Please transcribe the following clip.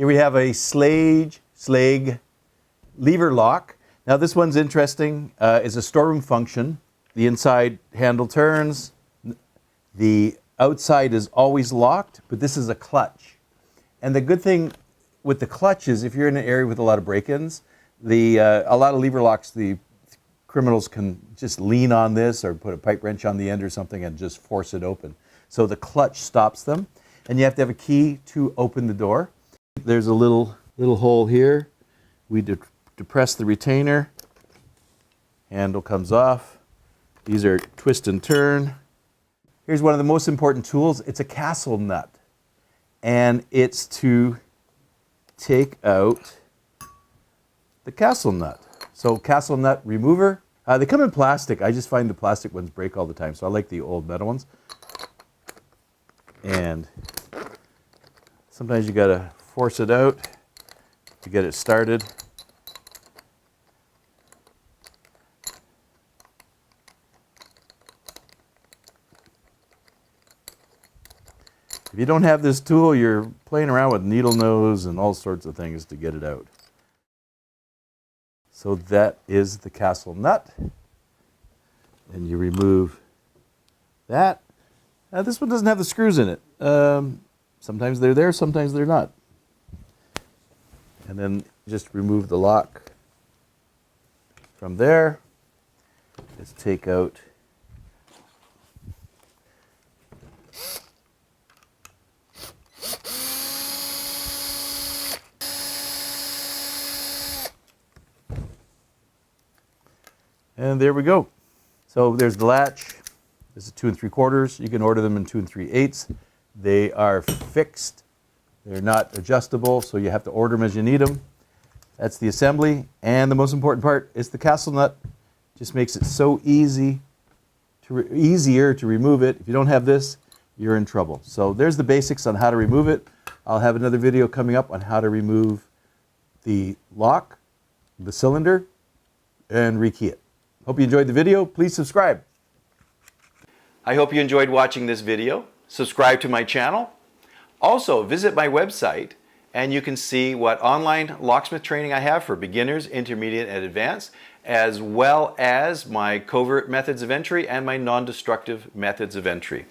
Here we have a Schlage lever lock. Now this one's interesting. It's a storeroom function. The inside handle turns. The outside is always locked, but this is a clutch. And the good thing with the clutch is if you're in an area with a lot of break-ins, a lot of lever locks, the criminals can just lean on this or put a pipe wrench on the end or something and just force it open. So the clutch stops them, and you have to have a key to open the door. There's a little hole here. We depress the retainer, handle comes off. These are twist and turn. Here's one of the most important tools. It's a castle nut, and it's to take out the castle nut. So castle nut remover. They come in plastic. I just find the plastic ones break all the time, so I like the old metal ones. And sometimes you gotta force it out to get it started. If you don't have this tool, you're playing around with needle nose and all sorts of things to get it out. So that is the castle nut. And you remove that. Now this one doesn't have the screws in it. Sometimes they're there, sometimes they're not. And then just remove the lock from there. Let's take out and there we go. So there's the latch. This is 2 3/4. You can order them in 2 3/8. They are fixed. They're not adjustable, so you have to order them as you need them. That's the assembly. And the most important part is the castle nut. Just makes it so easier to remove it. If you don't have this, you're in trouble. So there's the basics on how to remove it. I'll have another video coming up on how to remove the lock, the cylinder, and rekey it. Hope you enjoyed the video. Please subscribe. I hope you enjoyed watching this video. Subscribe to my channel. Also, visit my website and you can see what online locksmith training I have for beginners, intermediate, and advanced, as well as my covert methods of entry and my non-destructive methods of entry.